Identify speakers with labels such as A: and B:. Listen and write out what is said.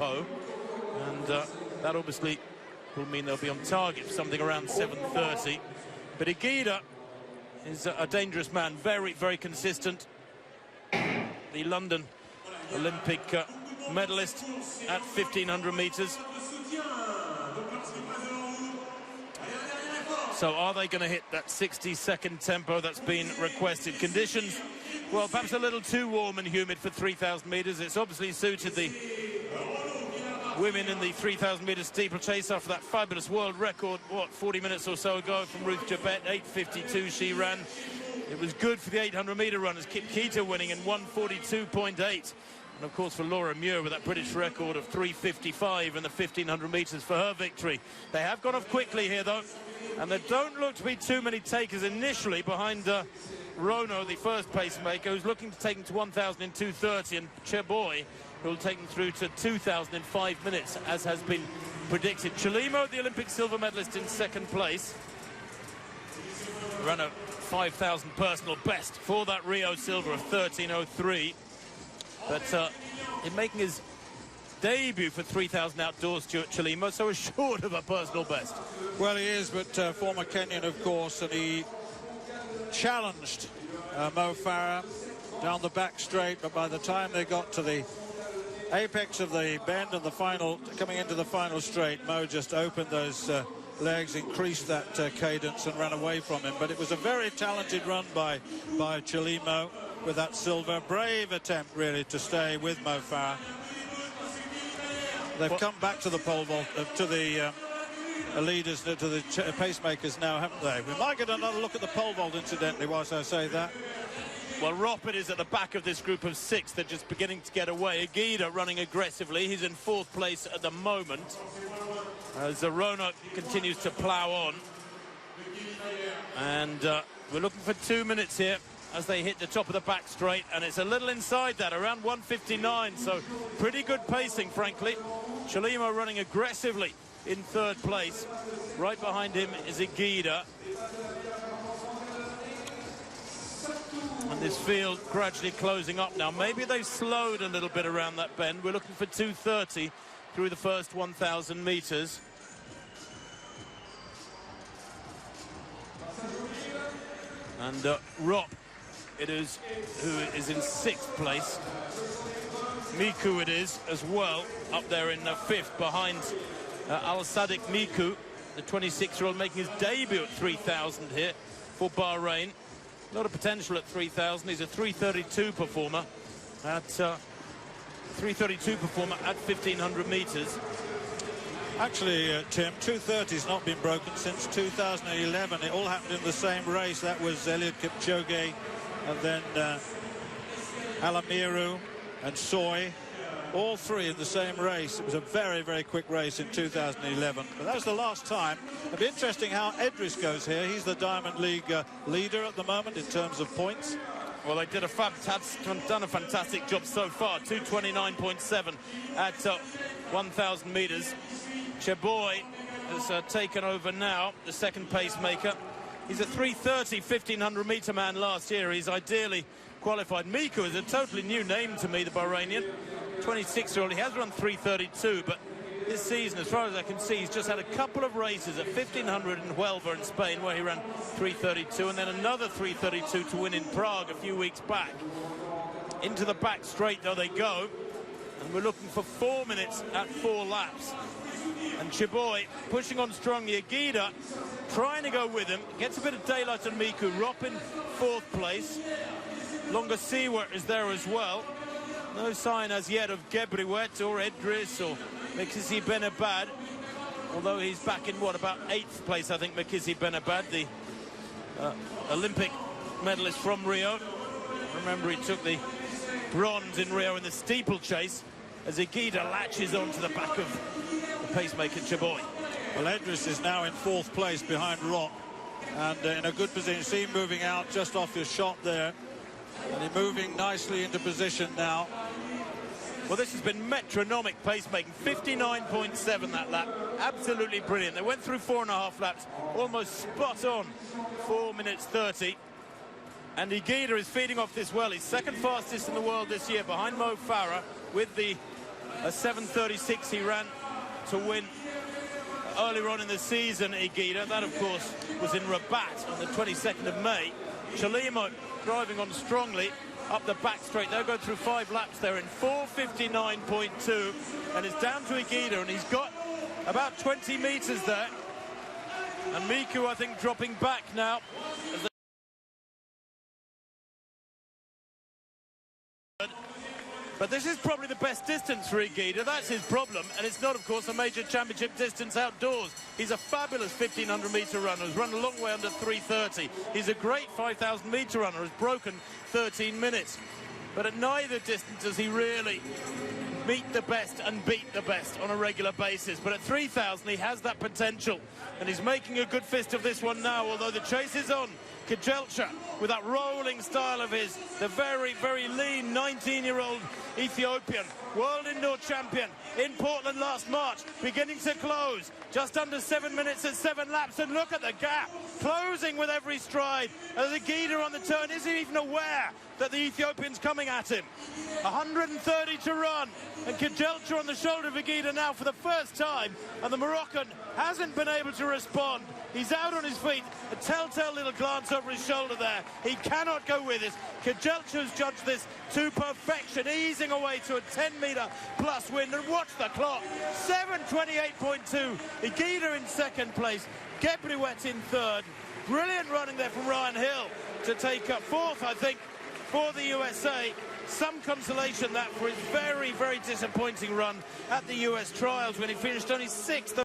A: And that obviously will mean they'll be on target for something around 7:30. But Igida is a dangerous man, very, very consistent. The London Olympic medalist at 1,500 meters. So are they going to hit that 60-second tempo that's been requested? Conditions, well, perhaps a little too warm and humid for 3,000 meters. It's obviously suited the women in the 3,000 meter steeplechase after that fabulous world record, what, 40 minutes or so ago from Ruth Jabet, 8:52 she ran. It was good for the 800 meter runners, Kip Keita winning in 1:42.8. And of course for Laura Muir with that British record of 3:55 in the 1,500 meters for her victory. They have gone off quickly here though, and there don't look to be too many takers initially behind Rono, the first pacemaker, who's looking to take him to 1,000 in 2:30, and Cheboy, who will take him through to 2,000 in 5 minutes, as has been predicted. Chelimo, the Olympic silver medalist, in second place. Ran a 5,000 personal best for that Rio silver of 13:03. But in making his debut for 3,000 outdoors, Stuart Chelimo, so is short of a personal best.
B: Well, he is, but former Kenyan, of course, and he challenged Mo Farah down the back straight, but by the time they got to the apex of the bend and the final, coming into the final straight, Mo just opened those legs, increased that cadence and ran away from him. But it was a very talented run by Chelimo with that silver. Brave attempt, really, to stay with Mo Farah. They've come back to the pole vault, to the leaders, to the pacemakers now, haven't they? We might get another look at the pole vault, incidentally, whilst I say that.
A: Well, Ropert is at the back of this group of 6. They're just beginning to get away. Igida running aggressively. He's in 4th place at the moment. Rono continues to plough on. And we're looking for 2 minutes here as they hit the top of the back straight. And it's a little inside that, around 1:59. So pretty good pacing, frankly. Chelimo running aggressively in 3rd place. Right behind him is Igida. And this field gradually closing up now. Maybe they've slowed a little bit around that bend. We're looking for 2:30 through the first 1,000 meters. And Rop, it is, who is in 6th place. Miku it is as well, up there in 5th behind Al-Sadiq Miku, the 26-year-old making his debut at 3,000 here for Bahrain. A lot of potential at 3,000. He's a 3:32 performer at 1,500 meters.
B: Actually, Tim, 2:30's not been broken since 2011. It all happened in the same race. That was Eliud Kipchoge, and then Alamiru and Soy, all 3 in the same race. It was a very, very quick race in 2011. But that was the last time. It'll be interesting how Edris goes here. He's the Diamond League leader at the moment in terms of points.
A: Well, they did done a fantastic job so far. 2:29.7 at 1,000 meters. Cheboy has taken over now, the second pacemaker. He's a 3:30 1,500 meter man last year. He's ideally qualified. Miku is a totally new name to me, the Bahrainian. 26-year-old. He has run 3:32, but this season, as far as I can see, he's just had a couple of races at 1,500 in Huelva in Spain, where he ran 3:32, and then another 3:32 to win in Prague a few weeks back. Into the back straight, though, they go, and we're looking for 4 minutes at 4 laps. And Cheboy pushing on strongly. Igida trying to go with him. Gets a bit of daylight on Miku. Rop in 4th place. Longasiwa is there as well. No sign as yet of Gebriwet or Edris or Mekhissi Benabad, although he's back in, what, about 8th place, I think, Mekhissi Benabad, the Olympic medalist from Rio. Remember, he took the bronze in Rio in the steeplechase as Igida latches onto the back of the pacemaker Cheboy.
B: Well, Edris is now in 4th place behind Rock, and in a good position. See him moving out just off his shot there, and he's moving nicely into position now.
A: Well, this has been metronomic pacemaking. 59.7 that lap. Absolutely brilliant. They went through 4.5 laps, almost spot on. 4 minutes 30. And Igida is feeding off this well. He's second fastest in the world this year, behind Mo Farah, with the A 7:36 he ran to win earlier on in the season, Higuita. That, of course, was in Rabat on the 22nd of May. Chelimo driving on strongly up the back straight. They'll go through 5 laps there in 4:59.2, and it's down to Higuita, and he's got about 20 meters there. And Miku, I think, dropping back now. But this is probably the best distance for Higuita. That's his problem, and it's not, of course, a major championship distance outdoors. He's a fabulous 1,500-meter runner, has run a long way under 3:30. He's a great 5,000-meter runner, has broken 13 minutes. But at neither distance does he really meet the best and beat the best on a regular basis. But at 3,000, he has that potential, and he's making a good fist of this one now, although the chase is on. Kejelcha, with that rolling style of his, the very, very lean 19-year-old Ethiopian, world indoor champion in Portland last March, beginning to close. Just under 7 minutes at 7 laps, and look at the gap, closing with every stride. As Higuita on the turn isn't even aware that the Ethiopian's coming at him. 130 to run, and Kejelcha on the shoulder of Higuita now for the first time, and the Moroccan hasn't been able to respond. He's out on his feet, a telltale little glance over his shoulder there. He cannot go with it. Kejelcha's judged this to perfection, easing away to a 10-meter plus win. And watch the clock, 7:28.2. Higuita in second place, Gebriwet in third. Brilliant running there from Ryan Hill to take up fourth, I think, for the USA. Some consolation that for his very, very disappointing run at the US trials when he finished only 6th.